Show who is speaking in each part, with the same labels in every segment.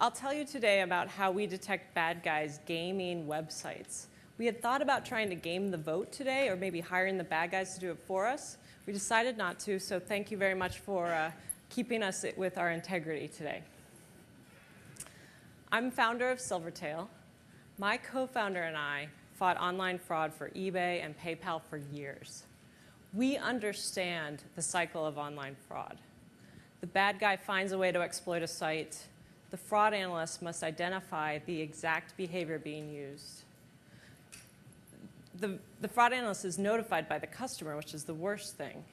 Speaker 1: I'll tell you today about how we detect bad guys gaming websites. We had thought about trying to game the vote today, or maybe hiring the bad guys to do it for us. We decided not to, so thank you very much for keeping us with our integrity today. I'm founder of SilverTail. My co-founder and I fought online fraud for eBay and PayPal for years. We understand the cycle of online fraud. The bad guy finds a way to exploit a site. The fraud analyst must identify the exact behavior being used. The fraud analyst is notified by the customer, which is the worst thing.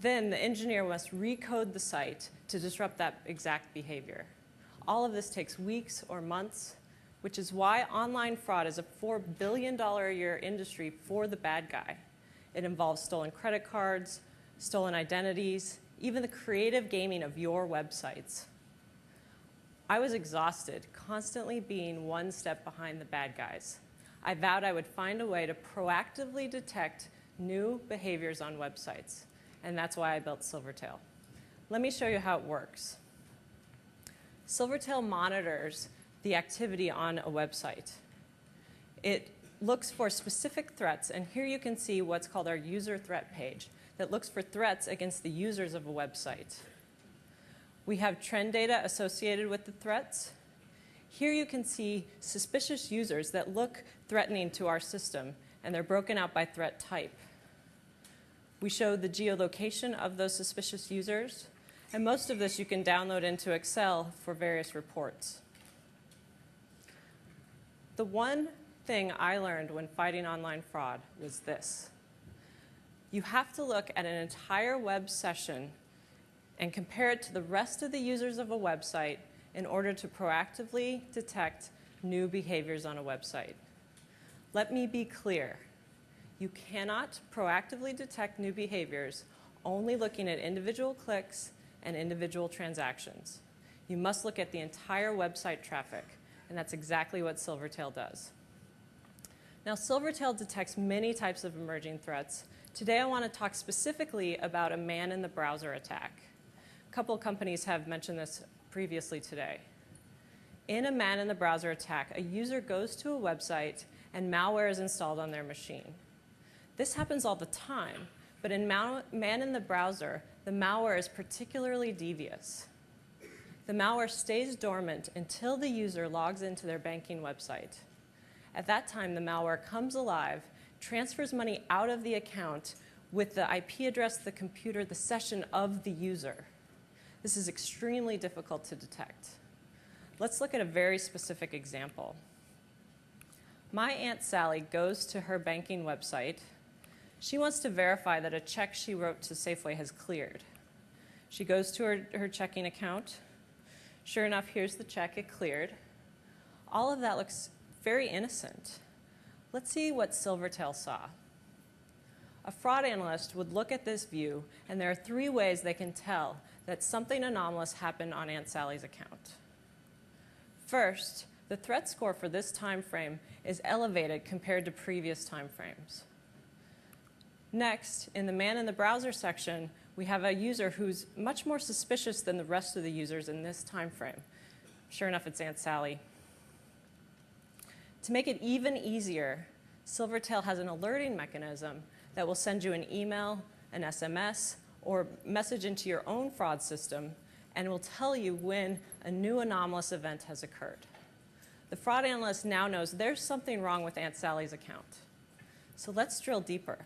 Speaker 1: Then the engineer must recode the site to disrupt that exact behavior. All of this takes weeks or months, which is why online fraud is a $4 billion a year industry for the bad guy. It involves stolen credit cards, stolen identities, even the creative gaming of your websites. I was exhausted, constantly being one step behind the bad guys. I vowed I would find a way to proactively detect new behaviors on websites, and that's why I built SilverTail. Let me show you how it works. SilverTail monitors the activity on a website. It looks for specific threats, and here you can see what's called our user threat page that looks for threats against the users of a website. We have trend data associated with the threats. Here you can see suspicious users that look threatening to our system, and they're broken out by threat type. We show the geolocation of those suspicious users, and most of this you can download into Excel for various reports. The one thing I learned when fighting online fraud was this. You have to look at an entire web session and compare it to the rest of the users of a website in order to proactively detect new behaviors on a website. Let me be clear. You cannot proactively detect new behaviors only looking at individual clicks and individual transactions. You must look at the entire website traffic, and that's exactly what SilverTail does. Now, SilverTail detects many types of emerging threats. Today, I want to talk specifically about a man-in-the-browser attack. A couple companies have mentioned this previously today. In a man-in-the-browser attack, a user goes to a website and malware is installed on their machine. This happens all the time, but in man-in-the-browser, the malware is particularly devious. The malware stays dormant until the user logs into their banking website. At that time, the malware comes alive, transfers money out of the account with the IP address, the computer, the session of the user. This is extremely difficult to detect. Let's look at a very specific example. My Aunt Sally goes to her banking website. She wants to verify that a check she wrote to Safeway has cleared. She goes to her checking account. Sure enough, here's the check, it cleared. All of that looks very innocent. Let's see what SilverTail saw. A fraud analyst would look at this view, and there are 3 ways they can tell that something anomalous happened on Aunt Sally's account. First, the threat score for this time frame is elevated compared to previous time frames. Next, in the man-in-the-browser section, we have a user who's much more suspicious than the rest of the users in this time frame. Sure enough, it's Aunt Sally. To make it even easier, SilverTail has an alerting mechanism that will send you an email, an SMS, or message into your own fraud system, and will tell you when a new anomalous event has occurred. The fraud analyst now knows there's something wrong with Aunt Sally's account. So let's drill deeper.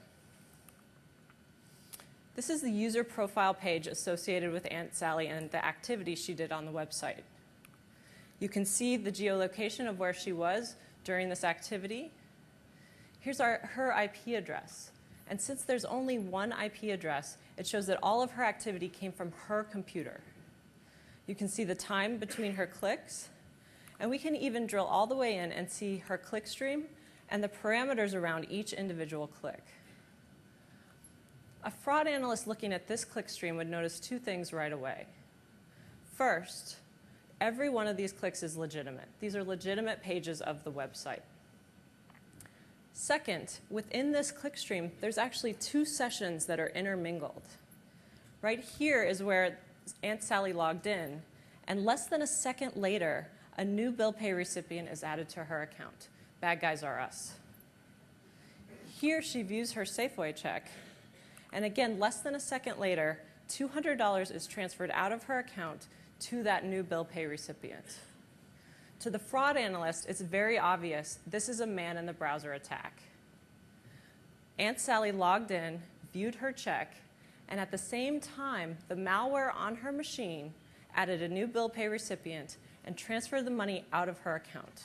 Speaker 1: This is the user profile page associated with Aunt Sally and the activity she did on the website. You can see the geolocation of where she was during this activity. Here's her IP address. And since there's only one IP address, it shows that all of her activity came from her computer. You can see the time between her clicks. And we can even drill all the way in and see her click stream and the parameters around each individual click. A fraud analyst looking at this click stream would notice 2 things right away. First, every one of these clicks is legitimate. These are legitimate pages of the website. Second, within this click stream, there's actually 2 sessions that are intermingled. Right here is where Aunt Sally logged in, and less than a second later, a new bill pay recipient is added to her account. Bad guys are us. Here she views her Safeway check, and again, less than a second later, $200 is transferred out of her account to that new bill pay recipient. To the fraud analyst, it's very obvious this is a man-in-the-browser attack. Aunt Sally logged in, viewed her check, and at the same time, the malware on her machine added a new bill pay recipient and transferred the money out of her account.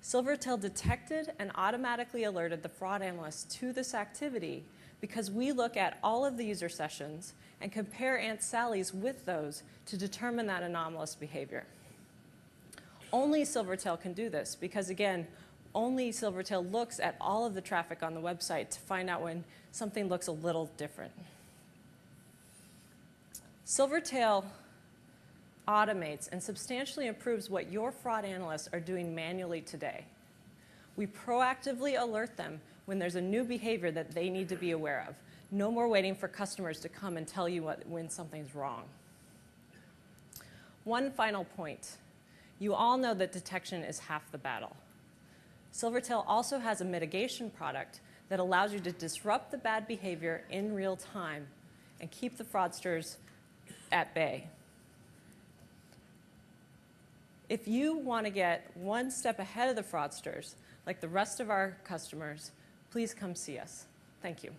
Speaker 1: SilverTail detected and automatically alerted the fraud analyst to this activity because we look at all of the user sessions and compare Aunt Sally's with those to determine that anomalous behavior. Only SilverTail can do this because, again, only SilverTail looks at all of the traffic on the website to find out when something looks a little different. SilverTail automates and substantially improves what your fraud analysts are doing manually today. We proactively alert them when there's a new behavior that they need to be aware of. No more waiting for customers to come and tell you when something's wrong. One final point. You all know that detection is half the battle. SilverTail also has a mitigation product that allows you to disrupt the bad behavior in real time and keep the fraudsters at bay. If you want to get one step ahead of the fraudsters, like the rest of our customers, please come see us. Thank you.